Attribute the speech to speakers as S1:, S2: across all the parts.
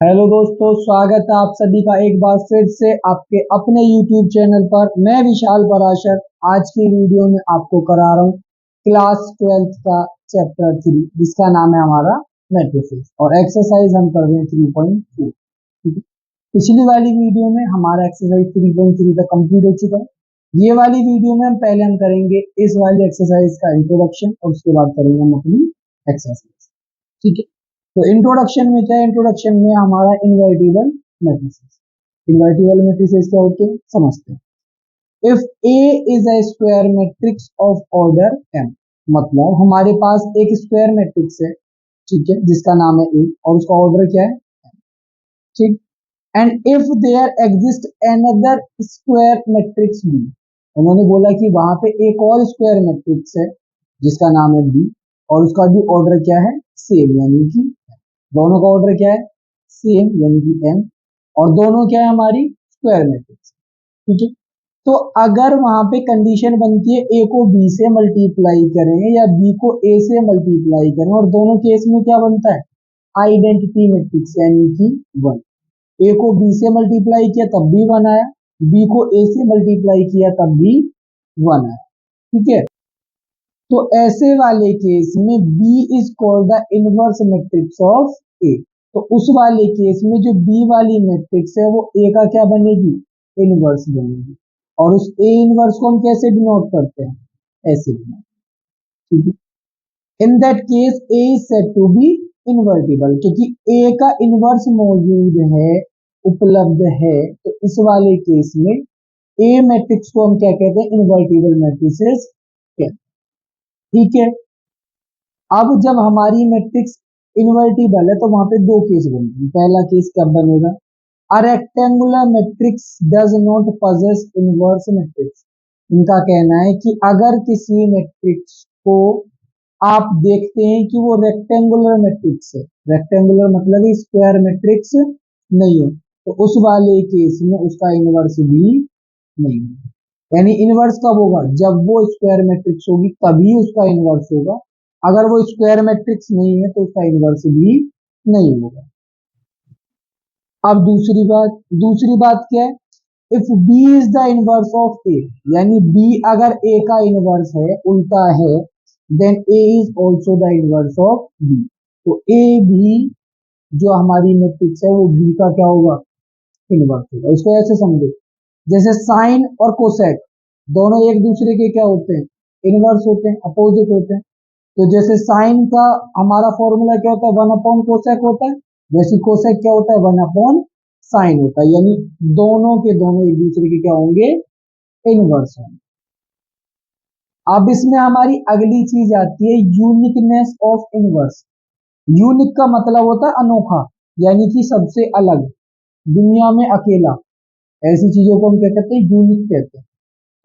S1: Hello दोस्तों, स्वागत है आप सभी का एक बार फिर से आपके अपने YouTube चैनल पर। मैं विशाल पराशर आज की वीडियो में आपको करा रहा हूँ क्लास 12th का चैप्टर 3 जिसका नाम है हमारा मैट्रिसेस और एक्सरसाइज हम कर रहे हैं 3.2। ठीक है, पिछली वाली वीडियो में हमारा एक्सरसाइज 3.3 तक कंप्लीट हो चुका है। ये वाली वीडियो में हम पहले हम करेंगे इस वाली एक्सरसाइज का इंट्रोडक्शन और उसके बाद करेंगे हम अपनी एक्सरसाइज। ठीक है, तो इंट्रोडक्शन में क्या है? इंट्रोडक्शन में हमारा इन्वर्टिबल मैट्रिसेस। इन्वर्टिबल मैट्रिसेस क्या होते हैं समझते हैं। If A is a square matrix of order M, मतलब हमारे पास एक स्क्वायर मैट्रिक्स है, ठीक है, जिसका नाम है ए और उसका ऑर्डर क्या है? ठीक। And if there exist another square matrix B, उन्होंने बोला कि वहां पे एक और स्क्वायर मैट्रिक्स है जिसका नाम है बी और उसका भी ऑर्डर क्या है? सेम, यानी कि दोनों का ऑर्डर क्या है? सेम, यानी कि एम, और दोनों क्या है? हमारी स्क्वायर मैट्रिक्स। ठीक है, तो अगर वहां पे कंडीशन बनती है ए को बी से मल्टीप्लाई करें या बी को ए से मल्टीप्लाई करें, और दोनों केस में क्या बनता है? आइडेंटिटी मैट्रिक्स, यानी कि वन। ए को बी से मल्टीप्लाई किया तब भी वन आया, बी को ए से मल्टीप्लाई किया तब भी वन आया। ठीक है, तो ऐसे वाले केस में B is called the inverse matrix of A. तो उस वाले केस में जो बी वाली मैट्रिक्स है वो ए का क्या बनेगी? इनवर्स बनेगी। और उस ए इनवर्स को हम कैसे डिनोट करते हैं? ऐसे डिनोट। ठीक है, in that case A is said to be invertible, क्योंकि ए का इनवर्स मौजूद है, उपलब्ध है, तो इस वाले केस में ए मैट्रिक्स को हम क्या कहते हैं? इन्वर्टिबल मैट्रिसेस कहते हैं। ठीक है, अब जब हमारी मैट्रिक्स इन्वर्टिबल है तो वहां पे दो केस बनते हैं। पहला केस क्या बनेगा? A rectangular matrix does not possess inverse matrix. इनका कहना है कि अगर किसी मैट्रिक्स को आप देखते हैं कि वो रेक्टेंगुलर मैट्रिक्स है, रेक्टेंगुलर मतलब स्क्वायर मैट्रिक्स नहीं है, तो उस वाले केस में उसका इनवर्स भी नहीं है। यानी इनवर्स कब होगा? जब वो स्क्वायर मैट्रिक्स होगी तभी उसका इनवर्स होगा। अगर वो स्क्वायर मैट्रिक्स नहीं है तो उसका इनवर्स भी नहीं होगा। अब दूसरी बात क्या है? If B is the inverse of A, यानी बी अगर ए का इनवर्स है, उल्टा है, then A is also the inverse of B. तो ए भी जो हमारी मैट्रिक्स है वो बी का क्या होगा? इनवर्स होगा। इसको ऐसे समझो, जैसे साइन और कोसेक दोनों एक दूसरे के क्या होते हैं? इनवर्स होते हैं, अपोजिट होते हैं। तो जैसे साइन का हमारा फॉर्मूला क्या होता है? वन अपॉन कोसेक होता है। वैसे कोसेक क्या होता है? वन अपॉन साइन होता है। यानी दोनों के दोनों एक दूसरे के क्या होंगे? इनवर्स होंगे। अब इसमें हमारी अगली चीज आती है यूनिकनेस ऑफ इनवर्स। यूनिक का मतलब होता है अनोखा, यानी कि सबसे अलग, दुनिया में अकेला। ऐसी चीजों को हम क्या कहते हैं? यूनिक कहते हैं।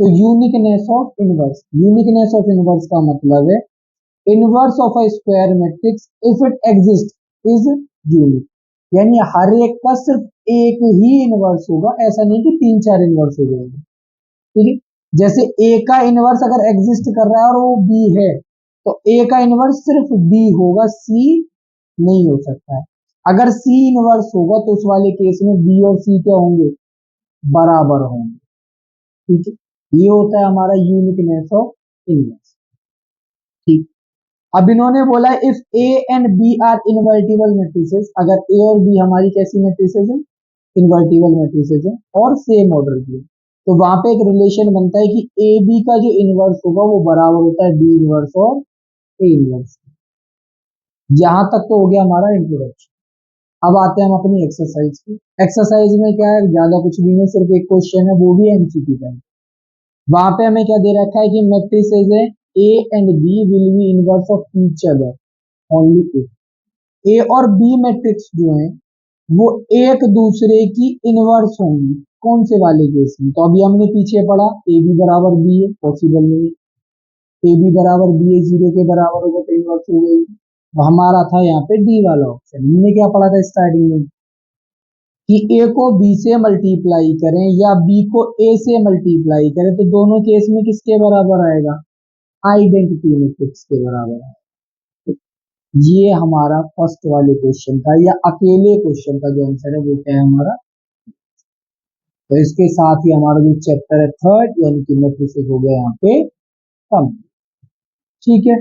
S1: तो uniqueness of inverse, uniqueness of inverse का मतलब है inverse of a square matrix if it exist is unique. यानी हर एक का सिर्फ एक ही इनवर्स होगा, ऐसा नहीं कि तीन चार इनवर्स हो जाएंगे। ठीक है, जैसे ए का इनवर्स अगर एग्जिस्ट कर रहा है और वो बी है, तो ए का इनवर्स सिर्फ बी होगा, सी नहीं हो सकता है। अगर सी इनवर्स होगा तो उस वाले केस में बी और सी क्या होंगे? बराबर होंगे। ठीक है, ये होता है हमारा यूनिकनेस ऑफ इनवर्स। ठीक, अब इन्होंने बोला if A and B are invertible matrices, अगर ए और बी हमारी कैसी मैट्रिसेस है? इनवर्टिबल मैट्रिसेस है और सेम ऑर्डर की है, तो वहां पे एक रिलेशन बनता है कि ए बी का जो इनवर्स होगा वो बराबर होता है बी इनवर्स और ए इनवर्स। यहां तक तो हो गया हमारा इंट्रोडक्शन। अब आते हैं हम अपनी एक्सरसाइज की। एक्सरसाइज में क्या है? ज्यादा कुछ भी नहीं, सिर्फ एक क्वेश्चन है, वो भी एमसीक्यू का है। वहां पे हमें क्या दे रखा है कि मैट्रिसेस है A and B will be inverse of each other only if. A और बी मैट्रिक्स जो है वो एक दूसरे की इनवर्स होंगी। कौन से वाले केस में? तो अभी हमने पीछे पढ़ा ए बी बराबर बी है, पॉसिबल नहीं है। ए बी बराबर बी है, जीरो के बराबर होगा तो इनवर्स हो गई। तो हमारा था यहाँ पे डी वाला ऑप्शन। हमने क्या पढ़ा था स्टार्टिंग में कि ए को बी से मल्टीप्लाई करें या बी को ए से मल्टीप्लाई करें तो दोनों केस में किसके बराबर आएगा? आइडेंटिटी मैट्रिक्स के बराबर आएगा। ये हमारा फर्स्ट वाले क्वेश्चन का या अकेले क्वेश्चन का जो आंसर है वो क्या है हमारा। तो इसके साथ ही हमारा जो चैप्टर है थर्ड यानी कि मैट्रिसेस हो गया यहाँ पे कम। ठीक है।